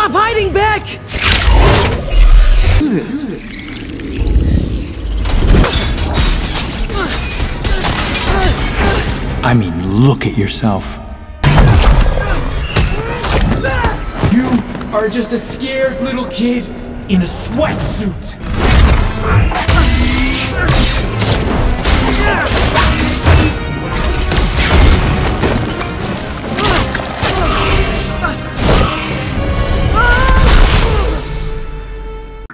Stop hiding back! I mean, look at yourself. You are just a scared little kid in a sweatsuit.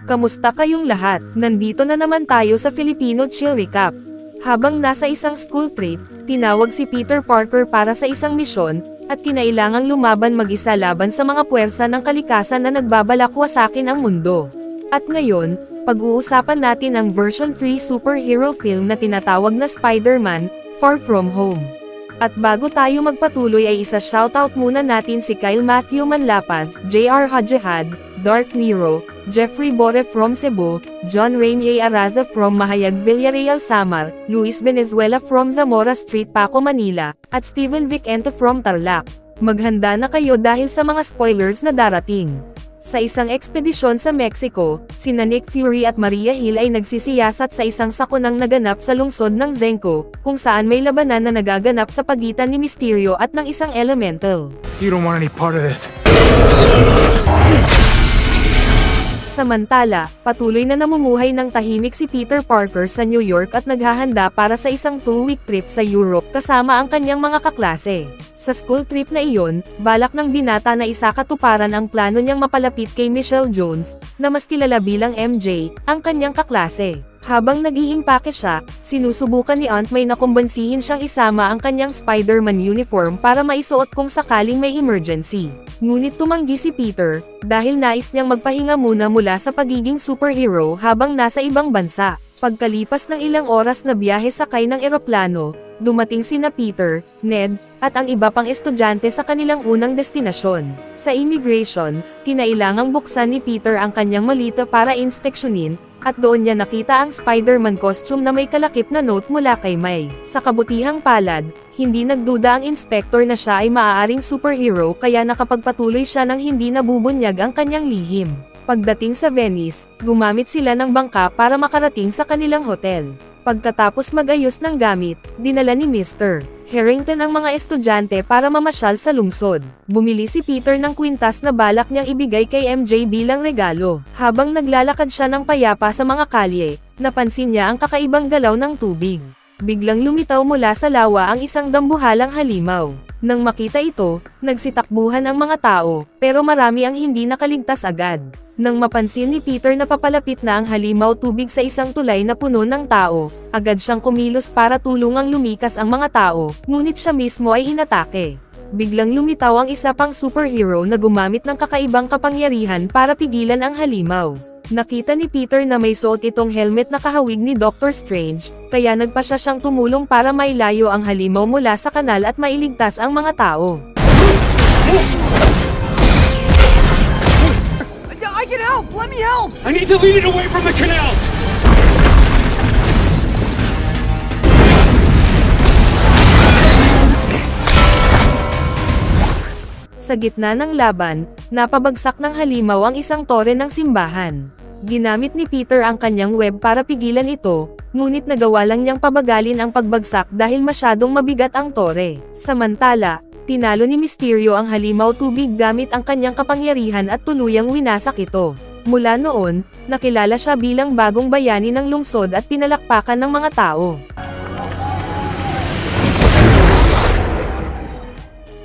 Kamusta kayong lahat? Nandito na naman tayo sa Filipino Chill Recap. Habang nasa isang school trip, tinawag si Peter Parker para sa isang misyon, at kinailangang lumaban mag-isa laban sa mga puwersa ng kalikasan na nagbabalakwasakin ang mundo. At ngayon, pag-uusapan natin ang version 3 superhero film na tinatawag na Spider-Man: Far From Home. At bago tayo magpatuloy ay isa-shoutout muna natin si Kyle Matthew Manlapas, JR Hajihad, Dark Nero, Jeffrey Bore from Cebu, John Rainier Araza from Mahayag Villarreal Samar, Luis Venezuela from Zamora Street Paco Manila, at Steven Vicente from Tarlac. Maghanda na kayo dahil sa mga spoilers na darating. Sa isang ekspedisyon sa Mexico, sina Nick Fury at Maria Hill ay nagsisiyasat sa isang sakunang naganap sa lungsod ng Zenko, kung saan may labanan na nagaganap sa pagitan ni Mysterio at ng isang elemental. You don't want any part of this. Samantala, patuloy na namumuhay ng tahimik si Peter Parker sa New York at naghahanda para sa isang 2-week trip sa Europe kasama ang kanyang mga kaklase. Sa school trip na iyon, balak ng binata na isakatuparan ang plano niyang mapalapit kay Michelle Jones, na mas kilala bilang MJ, ang kanyang kaklase. Habang nag-iimpake siya, sinusubukan ni Aunt May na kumbansihin siyang isama ang kanyang Spider-Man uniform para maisuot kung sakaling may emergency. Ngunit tumanggi si Peter, dahil nais niyang magpahinga muna mula sa pagiging superhero habang nasa ibang bansa. Pagkalipas ng ilang oras na biyahe sakay ng eroplano, dumating sina Peter, Ned, at ang iba pang estudyante sa kanilang unang destinasyon. Sa immigration, kinailangang buksan ni Peter ang kanyang malita para inspeksyonin, at doon niya nakita ang Spider-Man costume na may kalakip na note mula kay May. Sa kabutihang palad, hindi nagduda ang inspector na siya ay maaaring superhero kaya nakapagpatuloy siya ng hindi nabubunyag ang kanyang lihim. Pagdating sa Venice, gumamit sila ng bangka para makarating sa kanilang hotel. Pagkatapos mag-ayos ng gamit, dinala ni Mr. Harrington ang mga estudyante para mamasyal sa lungsod. Bumili si Peter ng kwintas na balak niyang ibigay kay MJ bilang regalo. Habang naglalakad siya ng payapa sa mga kalye, napansin niya ang kakaibang galaw ng tubig. Biglang lumitaw mula sa lawa ang isang dambuhalang halimaw. Nang makita ito, nagsitakbuhan ang mga tao, pero marami ang hindi nakaligtas agad. Nang mapansin ni Peter na papalapit na ang halimaw tubig sa isang tulay na puno ng tao, agad siyang kumilos para tulungang lumikas ang mga tao, ngunit siya mismo ay inatake. Biglang lumitaw ang isa pang superhero na gumamit ng kakaibang kapangyarihan para pigilan ang halimaw. Nakita ni Peter na may suot itong helmet na kahawig ni Doctor Strange, kaya nagpasya siyang tumulong para mailayo ang halimaw mula sa kanal at mailigtas ang mga tao. I can help! Let me help! I need to lead it away from the canals! Sa gitna ng laban, napabagsak ng halimaw ang isang tore ng simbahan. Ginamit ni Peter ang kanyang web para pigilan ito, ngunit nagawa lang niyang pabagalin ang pagbagsak dahil masyadong mabigat ang tore. Samantala, tinalo ni Mysterio ang halimaw tubig gamit ang kanyang kapangyarihan at tuluyang winasak ito. Mula noon, nakilala siya bilang bagong bayani ng lungsod at pinalakpakan ng mga tao.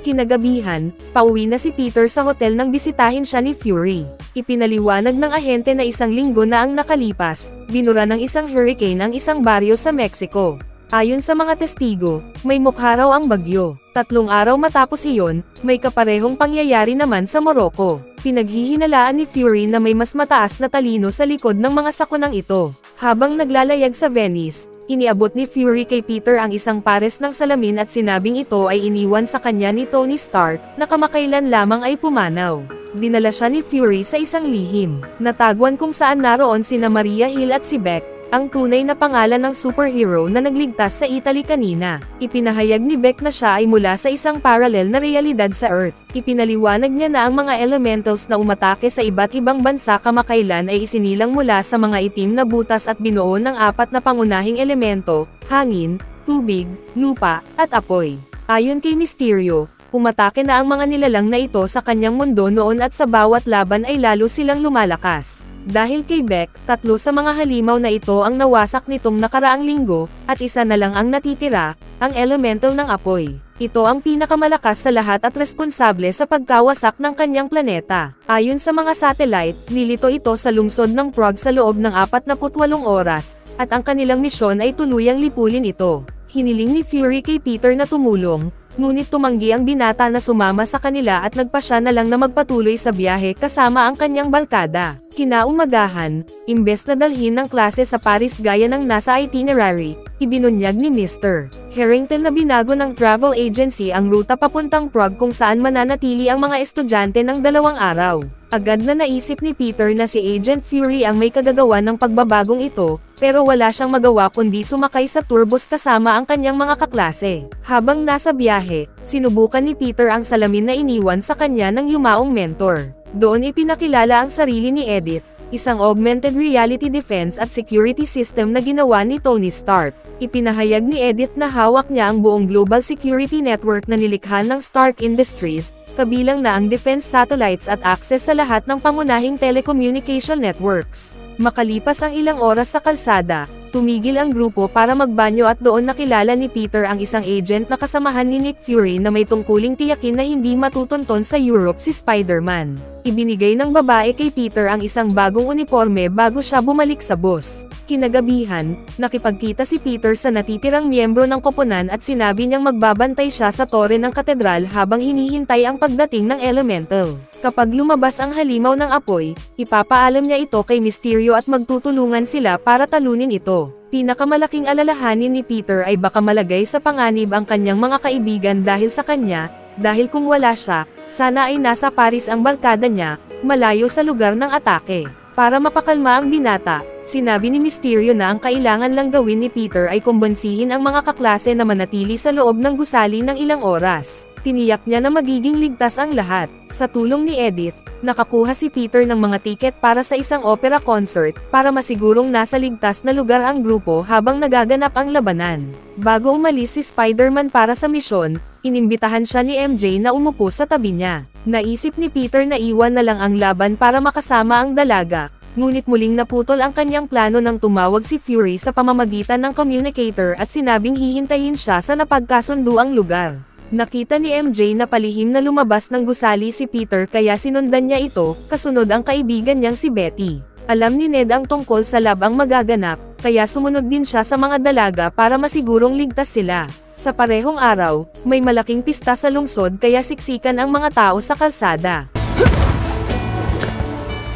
Kinagabihan, pauwi na si Peter sa hotel nang bisitahin siya ni Fury. Ipinaliwanag ng ahente na isang linggo na ang nakalipas, binura ng isang hurricane ang isang baryo sa Mexico. Ayon sa mga testigo, may mukha raw ang bagyo. 3 araw matapos iyon, may kaparehong pangyayari naman sa Morocco. Pinaghihinalaan ni Fury na may mas mataas na talino sa likod ng mga sakunang ito. Habang naglalayag sa Venice, iniabot ni Fury kay Peter ang isang pares ng salamin at sinabing ito ay iniwan sa kanya ni Tony Stark, na kamakailan lamang ay pumanaw. Dinala siya ni Fury sa isang lihim, natagwan kung saan naroon sina Maria Hill at si Beck, ang tunay na pangalan ng superhero na nagligtas sa Italy kanina. Ipinahayag ni Beck na siya ay mula sa isang parallel na realidad sa Earth. Ipinaliwanag niya na ang mga elementals na umatake sa iba't ibang bansa kamakailan ay isinilang mula sa mga itim na butas at binuo ng 4 na pangunahing elemento, hangin, tubig, lupa, at apoy. Ayon kay Mysterio, umatake na ang mga nilalang na ito sa kanyang mundo noon at sa bawat laban ay lalo silang lumalakas. Dahil kay Beck, 3 sa mga halimaw na ito ang nawasak nitong nakaraang linggo, at isa na lang ang natitira, ang elemental ng apoy. Ito ang pinakamalakas sa lahat at responsable sa pagkawasak ng kanyang planeta. Ayon sa mga satellite, nilito ito sa lungsod ng Prague sa loob ng 48 oras, at ang kanilang misyon ay tuluyang lipulin ito. Hiniling ni Fury kay Peter na tumulong, ngunit tumanggi ang binata na sumama sa kanila at nagpasya na lang na magpatuloy sa biyahe kasama ang kanyang barkada. Kinaumagahan, imbes na dalhin ng klase sa Paris gaya ng nasa itinerary, ibinunyag ni Mr. Harrington na binago ng travel agency ang ruta papuntang Prague kung saan mananatili ang mga estudyante ng 2 araw. Agad na naisip ni Peter na si Agent Fury ang may kagagawa ng pagbabagong ito, pero wala siyang magawa kundi sumakay sa turbos kasama ang kanyang mga kaklase. Habang nasa biyahe, sinubukan ni Peter ang salamin na iniwan sa kanya ng yumaong mentor. Doon ipinakilala ang sarili ni Edith, isang augmented reality defense at security system na ginawa ni Tony Stark. Ipinahayag ni Edith na hawak niya ang buong global security network na nilikha ng Stark Industries, kabilang na ang defense satellites at access sa lahat ng pangunahing telecommunication networks. Makalipas ang ilang oras sa kalsada, tumigil ang grupo para magbanyo at doon nakilala ni Peter ang isang agent na kasamahan ni Nick Fury na may tungkuling tiyakin na hindi matutunton sa Europe si Spider-Man. Ibinigay ng babae kay Peter ang isang bagong uniforme bago siya bumalik sa bus. Kinagabihan, nakipagkita si Peter sa natitirang miyembro ng koponan at sinabi niyang magbabantay siya sa tore ng katedral habang hinihintay ang pagdating ng elemental. Kapag lumabas ang halimaw ng apoy, ipapaalam niya ito kay Mysterio at magtutulungan sila para talunin ito. Pinakamalaking alalahanin ni Peter ay baka malagay sa panganib ang kanyang mga kaibigan dahil sa kanya, dahil kung wala siya, sana ay nasa Paris ang barkada niya, malayo sa lugar ng atake. Para mapakalma ang binata, sinabi ni Mysterio na ang kailangan lang gawin ni Peter ay kumbansihin ang mga kaklase na manatili sa loob ng gusali ng ilang oras. Tiniyak niya na magiging ligtas ang lahat. Sa tulong ni Edith, nakakuha si Peter ng mga tiket para sa isang opera concert, para masigurong nasa ligtas na lugar ang grupo habang nagaganap ang labanan. Bago umalis si Spider-Man para sa misyon, inimbitahan siya ni MJ na umupo sa tabi niya. Naisip ni Peter na iwan na lang ang laban para makasama ang dalaga, ngunit muling naputol ang kanyang plano nang tumawag si Fury sa pamamagitan ng communicator at sinabing hihintayin siya sa napagkasunduang lugar. Nakita ni MJ na palihim na lumabas ng gusali si Peter kaya sinundan niya ito, kasunod ang kaibigan niyang si Betty. Alam ni Ned ang tungkol sa labang magaganap, kaya sumunod din siya sa mga dalaga para masigurong ligtas sila. Sa parehong araw, may malaking pista sa lungsod kaya siksikan ang mga tao sa kalsada.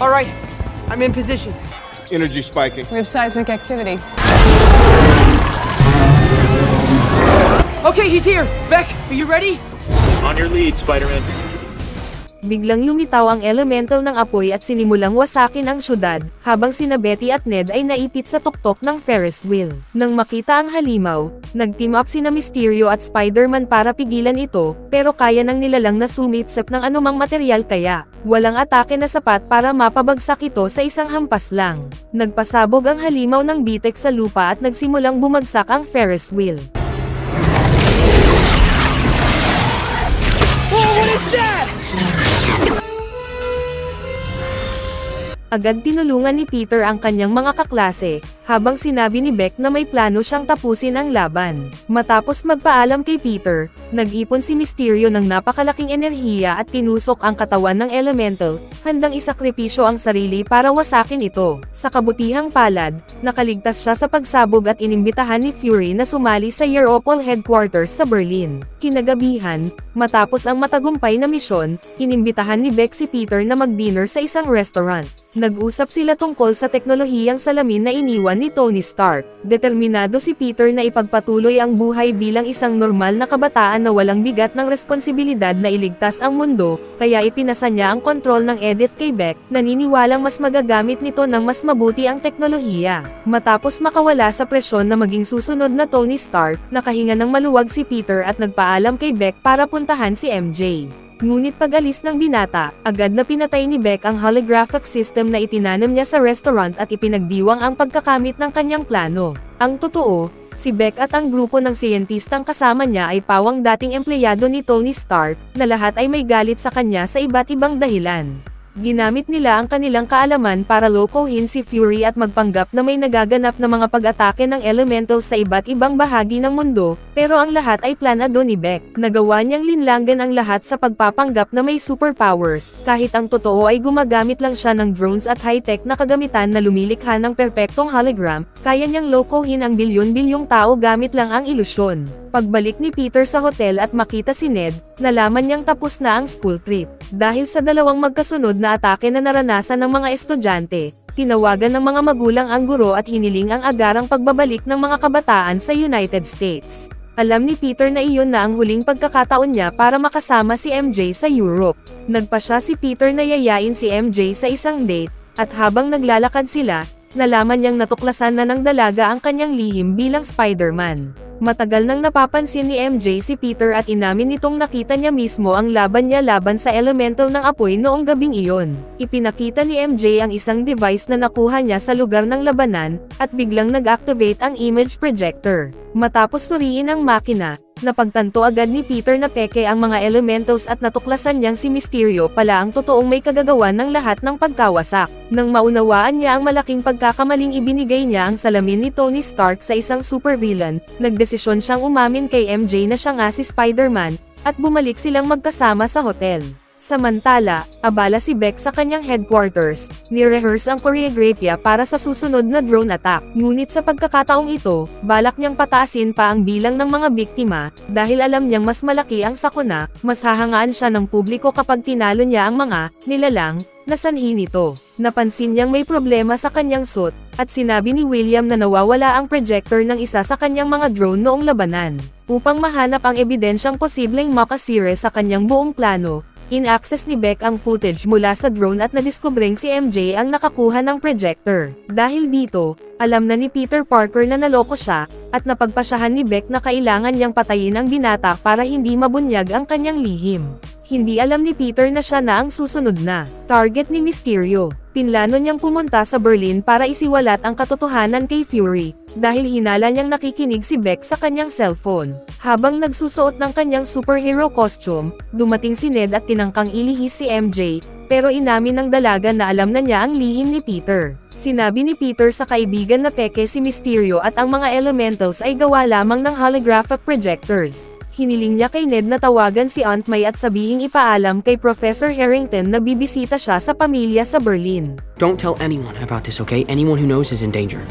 Alright, I'm in position. Energy spiking. We have seismic activity. Okay, he's here! Beck, are you ready? On your lead, Spider-Man. Biglang lumitaw ang elemental ng apoy at sinimulang wasakin ang syudad, habang sina Betty at Ned ay naipit sa tuktok ng Ferris wheel. Nang makita ang halimaw, nag-team up sina Mysterio at Spider-Man para pigilan ito, pero kaya ng nilalang na sumipsep ng anumang material kaya walang atake na sapat para mapabagsak ito sa isang hampas lang. Nagpasabog ang halimaw ng bitek sa lupa at nagsimulang bumagsak ang Ferris wheel. What is that? Agad tinulungan ni Peter ang kanyang mga kaklase, habang sinabi ni Beck na may plano siyang tapusin ang laban. Matapos magpaalam kay Peter, nag-ipon si Mysterio ng napakalaking enerhiya at tinusok ang katawan ng elemental, handang isakripisyo ang sarili para wasakin ito. Sa kabutihang palad, nakaligtas siya sa pagsabog at inimbitahan ni Fury na sumali sa Europol headquarters sa Berlin. Kinagabihan, matapos ang matagumpay na misyon, inimbitahan ni Beck si Peter na mag-dinner sa isang restaurant. Nag-usap sila tungkol sa teknolohiyang salamin na iniwan ni Tony Stark. Determinado si Peter na ipagpatuloy ang buhay bilang isang normal na kabataan na walang bigat ng responsibilidad na iligtas ang mundo, kaya ipinasa niya ang kontrol ng Edith kay Beck, naniniwalang mas magagamit nito ng mas mabuti ang teknolohiya. Matapos makawala sa presyon na maging susunod na Tony Stark, nakahinga ng maluwag si Peter at nagpaalam kay Beck para puntahan si MJ. Ngunit pag-alis ng binata, agad na pinatay ni Beck ang holographic system na itinanam niya sa restaurant at ipinagdiwang ang pagkakamit ng kanyang plano. Ang totoo, si Beck at ang grupo ng siyentistang kasama niya ay pawang dating empleyado ni Tony Stark, na lahat ay may galit sa kanya sa iba't ibang dahilan. Ginamit nila ang kanilang kaalaman para lokohin si Fury at magpanggap na may nagaganap na mga pag-atake ng elementals sa iba't ibang bahagi ng mundo, pero ang lahat ay planado ni Beck. Nagawa niyang linlangan ang lahat sa pagpapanggap na may superpowers, kahit ang totoo ay gumagamit lang siya ng drones at high-tech na kagamitan na lumilikha ng perpektong hologram, kaya niyang lokohin ang bilyon-bilyong tao gamit lang ang ilusyon. Pagbalik ni Peter sa hotel at makita si Ned, nalaman niyang tapos na ang school trip. Dahil sa dalawang magkasunod na atake na naranasan ng mga estudyante, tinawagan ng mga magulang ang guro at hiniling ang agarang pagbabalik ng mga kabataan sa United States. Alam ni Peter na iyon na ang huling pagkakataon niya para makasama si MJ sa Europe. Nagpa siya si Peter na yayain si MJ sa isang date, at habang naglalakad sila, nalaman niyang natuklasan na ng dalaga ang kanyang lihim bilang Spider-Man. Matagal nang napapansin ni MJ si Peter at inamin nitong nakita niya mismo ang laban niya laban sa elemental ng apoy noong gabing iyon. Ipinakita ni MJ ang isang device na nakuha niya sa lugar ng labanan, at biglang nag-activate ang image projector. Matapos suriin ang makina, napagtanto agad ni Peter na peke ang mga elementals at natuklasan niyang si Mysterio pala ang totoong may kagagawan ng lahat ng pagkawasak. Nang maunawaan niya ang malaking pagkakamaling ibinigay niya ang salamin ni Tony Stark sa isang supervillain, nagdesisyon siyang umamin kay MJ na siya nga si Spider-Man, at bumalik silang magkasama sa hotel. Samantala, abala si Beck sa kanyang headquarters, ni-rehearse ang choreography para sa susunod na drone attack. Ngunit sa pagkakataong ito, balak niyang pataasin pa ang bilang ng mga biktima, dahil alam niyang mas malaki ang sakuna, mas hahangaan siya ng publiko kapag tinalo niya ang mga nilalang na sanhi nito. Napansin niyang may problema sa kanyang suit, at sinabi ni William na nawawala ang projector ng isa sa kanyang mga drone noong labanan. Upang mahanap ang ebidensyang posibleng makasira sa kanyang buong plano, in-access ni Beck ang footage mula sa drone at nadiskubreng si MJ ang nakakuha ng projector. Dahil dito, alam na ni Peter Parker na naloko siya, at napagpasyahan ni Beck na kailangan niyang patayin ang binata para hindi mabunyag ang kanyang lihim. Hindi alam ni Peter na siya na ang susunod na target ni Mysterio. Pinlano niyang pumunta sa Berlin para isiwalat ang katotohanan kay Fury, dahil hinala niyang nakikinig si Beck sa kanyang cellphone. Habang nagsusuot ng kanyang superhero costume, dumating si Ned at tinangkang ilihis si MJ, pero inamin ng dalaga na alam na niya ang lihim ni Peter. Sinabi ni Peter sa kaibigan na peke si Mysterio at ang mga elementals ay gawa lamang ng holographic projectors. Hiniling niya kay Ned na tawagan si Aunt May at sabihing ipaalam kay Professor Harrington na bibisita siya sa pamilya sa Berlin. Don't tell anyone about this, okay? Anyone who knows is in danger.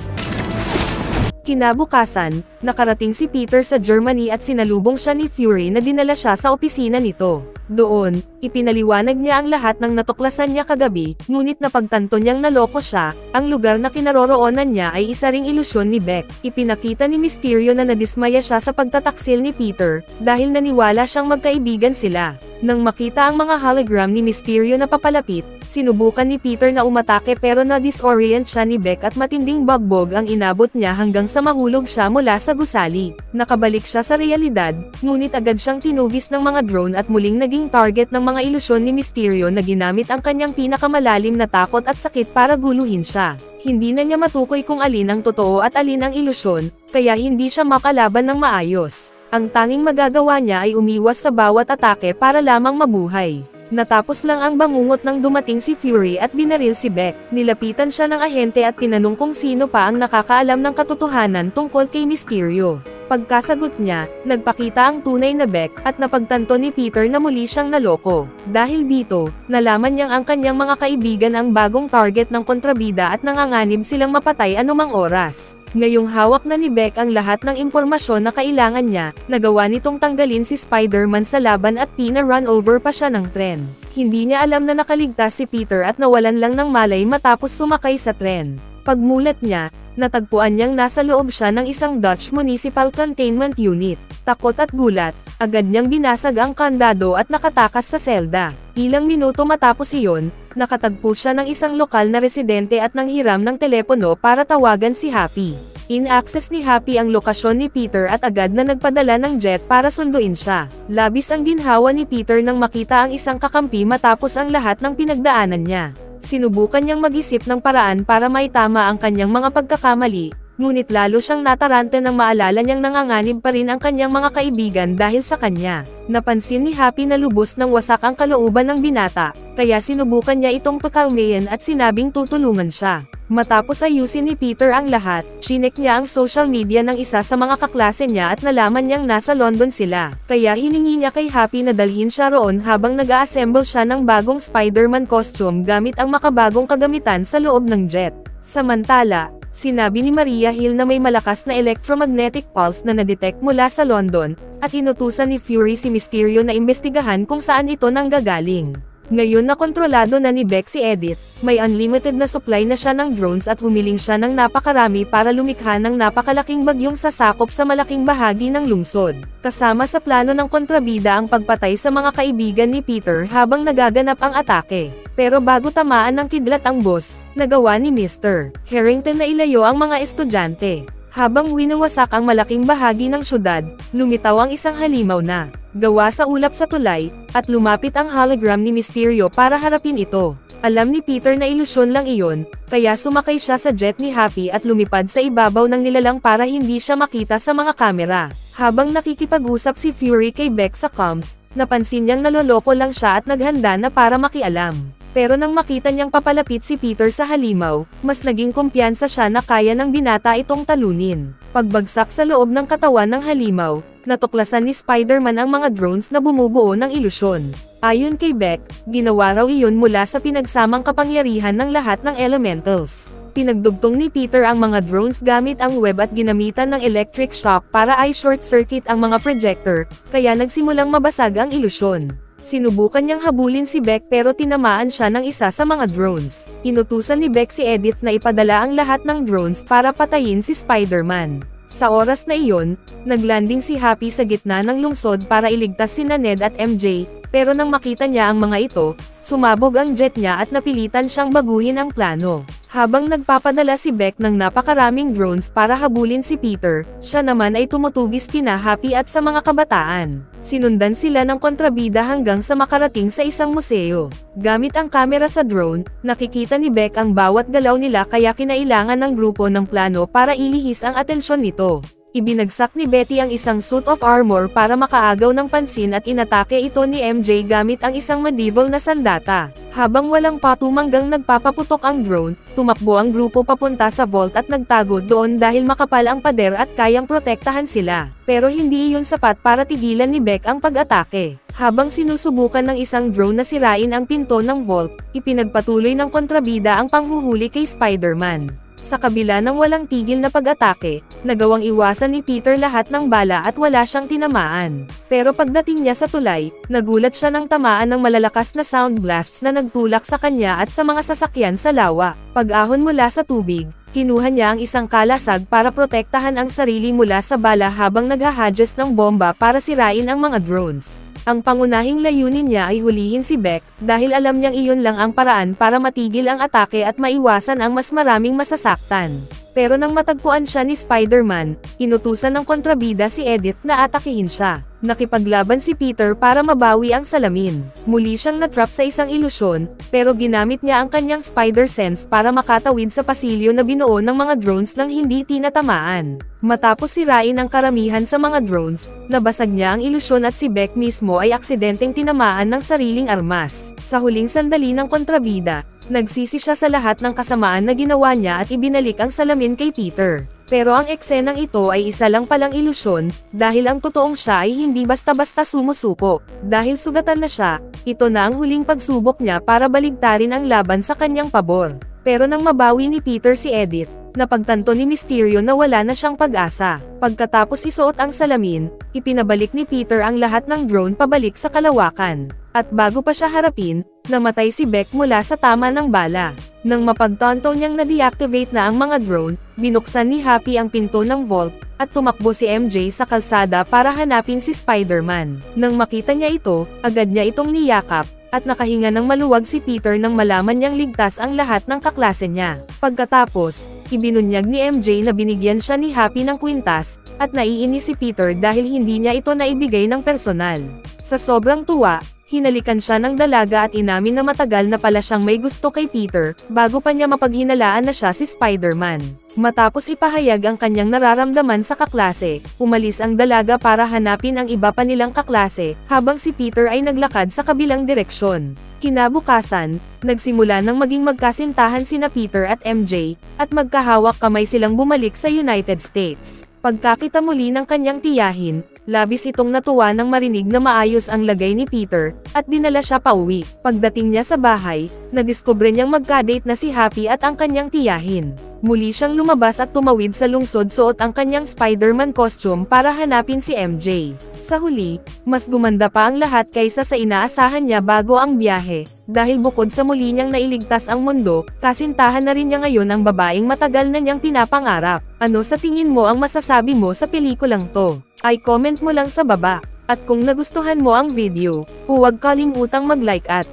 Kinabukasan, nakarating si Peter sa Germany at sinalubong siya ni Fury na dinala siya sa opisina nito. Doon, ipinaliwanag niya ang lahat ng natuklasan niya kagabi, ngunit napagtanto niyang naloko siya. Ang lugar na kinaroroonan niya ay isa ring ilusyon ni Beck. Ipinakita ni Mysterio na nadismaya siya sa pagtataksil ni Peter, dahil naniwala siyang magkaibigan sila. Nang makita ang mga hologram ni Mysterio na papalapit, sinubukan ni Peter na umatake pero na-disorient siya ni Beck at matinding bagbog ang inabot niya hanggang sa mahulog siya mula sa gusali. Nakabalik siya sa realidad, ngunit agad siyang tinugis ng mga drone at muling naging target ng mga ilusyon ni Mysterio na ginamit ang kanyang pinakamalalim na takot at sakit para guluhin siya. Hindi na niya matukoy kung alin ang totoo at alin ang ilusyon, kaya hindi siya makalaban ng maayos. Ang tanging magagawa niya ay umiwas sa bawat atake para lamang mabuhay. Natapos lang ang bangungot nang dumating si Fury at binaril si Beck. Nilapitan siya ng ahente at tinanong kung sino pa ang nakakaalam ng katotohanan tungkol kay Mysterio. Pagkasagot niya, nagpakita ang tunay na Beck at napagtanto ni Peter na muli siyang naloko. Dahil dito, nalaman niyang ang kanyang mga kaibigan ang bagong target ng kontrabida at nanganganib silang mapatay anumang oras. Ngayong hawak na ni Beck ang lahat ng impormasyon na kailangan niya, nagawa nitong tanggalin si Spider-Man sa laban at pina-run over pa siya ng tren. Hindi niya alam na nakaligtas si Peter at nawalan lang ng malay matapos sumakay sa tren. Pagmulat niya, natagpuan niyang nasa loob siya ng isang Dutch Municipal Containment Unit. Takot at gulat, agad niyang binasag ang kandado at nakatakas sa selda. Ilang minuto matapos iyon, nakatagpo siya ng isang lokal na residente at nanghiram ng telepono para tawagan si Happy. In-access ni Happy ang lokasyon ni Peter at agad na nagpadala ng jet para sunduin siya. Labis ang ginhawa ni Peter nang makita ang isang kakampi matapos ang lahat ng pinagdaanan niya. Sinubukan niyang mag-isip ng paraan para maitama ang kanyang mga pagkakamali, ngunit lalo siyang nataranta nang maalala niyang nanganganib pa rin ang kanyang mga kaibigan dahil sa kanya. Napansin ni Happy na lubos ng wasak ang kalooban ng binata, kaya sinubukan niya itong pakalmayan at sinabing tutulungan siya. Matapos ayusin ni Peter ang lahat, chinek niya ang social media ng isa sa mga kaklase niya at nalaman niyang nasa London sila. Kaya hiningi niya kay Happy na dalhin siya roon habang nag-a-assemble siya ng bagong Spider-Man costume gamit ang makabagong kagamitan sa loob ng jet. Samantala, sinabi ni Maria Hill na may malakas na electromagnetic pulse na nadetect mula sa London, at inutusan ni Fury si Mysterio na imbestigahan kung saan ito nanggagaling. Ngayon na kontrolado na ni Beck si Edith, may unlimited na supply na siya ng drones at humiling siya ng napakarami para lumikha ng napakalaking bagyong sasakop sa malaking bahagi ng lungsod. Kasama sa plano ng kontrabida ang pagpatay sa mga kaibigan ni Peter habang nagaganap ang atake. Pero bago tamaan ng kidlat ang boss, nagawa ni Mr. Harrington na ilayo ang mga estudyante. Habang winawasak ang malaking bahagi ng syudad, lumitaw ang isang halimaw na gawa sa ulap sa tulay, at lumapit ang hologram ni Mysterio para harapin ito. Alam ni Peter na ilusyon lang iyon, kaya sumakay siya sa jet ni Happy at lumipad sa ibabaw ng nilalang para hindi siya makita sa mga kamera. Habang nakikipag-usap si Fury kay Beck sa comms, napansin niyang naloloko lang siya at naghanda na para makialam. Pero nang makita niyang papalapit si Peter sa halimaw, mas naging kumpiyansa siya na kaya ng binata itong talunin. Pagbagsak sa loob ng katawan ng halimaw, natuklasan ni Spider-Man ang mga drones na bumubuo ng ilusyon. Ayon kay Beck, ginawa raw iyon mula sa pinagsamang kapangyarihan ng lahat ng elementals. Pinagdugtong ni Peter ang mga drones gamit ang web at ginamitan ng electric shock para i-short circuit ang mga projector, kaya nagsimulang mabasag ang ilusyon. Sinubukan niyang habulin si Beck pero tinamaan siya ng isa sa mga drones. Inutusan ni Beck si Edith na ipadala ang lahat ng drones para patayin si Spider-Man. Sa oras na iyon, naglanding si Happy sa gitna ng lungsod para iligtas sina Ned at MJ, pero nang makita niya ang mga ito, sumabog ang jet niya at napilitan siyang baguhin ang plano. Habang nagpapadala si Beck ng napakaraming drones para habulin si Peter, siya naman ay tumutugis kina Happy at sa mga kabataan. Sinundan sila ng kontrabida hanggang sa makarating sa isang museo. Gamit ang kamera sa drone, nakikita ni Beck ang bawat galaw nila kaya kinailangan ng grupo ng plano para ilihis ang atensyon nito. Ibinagsak ni Betty ang isang suit of armor para makaagaw ng pansin at inatake ito ni MJ gamit ang isang medieval na sandata. Habang walang patumanggang nagpapaputok ang drone, tumakbo ang grupo papunta sa vault at nagtago doon dahil makapal ang pader at kayang protektahan sila. Pero hindi iyon sapat para tigilan ni Beck ang pag-atake. Habang sinusubukan ng isang drone na sirain ang pinto ng vault, ipinagpatuloy ng kontrabida ang panghuhuli kay Spider-Man. Sa kabila ng walang tigil na pag-atake, nagawang iwasan ni Peter lahat ng bala at wala siyang tinamaan. Pero pagdating niya sa tulay, nagulat siya ng tamaan ng malalakas na sound blasts na nagtulak sa kanya at sa mga sasakyan sa lawa. Pag-ahon mula sa tubig, kinuha niya ang isang kalasag para protektahan ang sarili mula sa bala habang naghahadjust ng bomba para sirain ang mga drones. Ang pangunahing layunin niya ay hulihin si Beck, dahil alam niyang iyon lang ang paraan para matigil ang atake at maiwasan ang mas maraming masasaktan. Pero nang matagpuan siya ni Spider-Man, inutusan ng kontrabida si Edith na atakihin siya. Nakipaglaban si Peter para mabawi ang salamin. Muli siyang natrap sa isang ilusyon, pero ginamit niya ang kanyang spider sense para makatawid sa pasilyo na binuo ng mga drones nang hindi tinatamaan. Matapos sirain ang karamihan sa mga drones, nabasag niya ang ilusyon at si Beck mismo ay aksidenteng tinamaan ng sariling armas. Sa huling sandali ng kontrabida, nagsisi siya sa lahat ng kasamaan na ginawa niya at ibinalik ang salamin kay Peter. Pero ang eksenang ito ay isa lang palang ilusyon, dahil ang totoong siya ay hindi basta-basta sumusuko. Dahil sugatan na siya, ito na ang huling pagsubok niya para baligtarin ang laban sa kanyang pabor. Pero nang mabawi ni Peter si Edith, napagtanto ni Mysterio na wala na siyang pag-asa. Pagkatapos isuot ang salamin, ipinabalik ni Peter ang lahat ng drone pabalik sa kalawakan. At bago pa siya harapin, namatay si Beck mula sa tama ng bala. Nang mapagtanto niyang na-deactivate na ang mga drone, binuksan ni Happy ang pinto ng vault, at tumakbo si MJ sa kalsada para hanapin si Spider-Man. Nang makita niya ito, agad niya itong niyakap, at nakahinga ng maluwag si Peter nang malaman niyang ligtas ang lahat ng kaklase niya. Pagkatapos, ibinunyag ni MJ na binigyan siya ni Happy ng kwintas, at naiinis si Peter dahil hindi niya ito naibigay ng personal. Sa sobrang tuwa, hinalikan siya ng dalaga at inamin na matagal na pala siyang may gusto kay Peter, bago pa niya mapaghinalaan na siya si Spider-Man. Matapos ipahayag ang kanyang nararamdaman sa kaklase, umalis ang dalaga para hanapin ang iba pa nilang kaklase, habang si Peter ay naglakad sa kabilang direksyon. Kinabukasan, nagsimula ng maging magkasintahan sina Peter at MJ, at magkahawak kamay silang bumalik sa United States. Pagkakita muli ng kanyang tiyahin, labis itong natuwa nang marinig na maayos ang lagay ni Peter, at dinala siya pauwi. Pagdating niya sa bahay, nadiskubre niyang magka-date na si Happy at ang kanyang tiyahin. Muli siyang lumabas at tumawid sa lungsod suot ang kanyang Spider-Man costume para hanapin si MJ. Sa huli, mas gumanda pa ang lahat kaysa sa inaasahan niya bago ang biyahe, dahil bukod sa muli niyang nailigtas ang mundo, kasintahan na rin niya ngayon ang babaeng matagal na niyang pinapangarap. Ano sa tingin mo ang masasabi mo sa pelikulang to? Ay comment mo lang sa baba. At kung nagustuhan mo ang video, huwag kalimutang mag-like at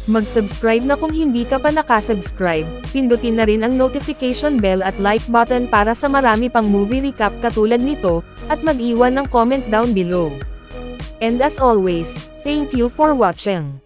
mag-subscribe na kung hindi ka pa nakasubscribe. Pindutin na rin ang notification bell at like button para sa marami pang movie recap katulad nito, at mag-iwan ng comment down below. And as always, thank you for watching.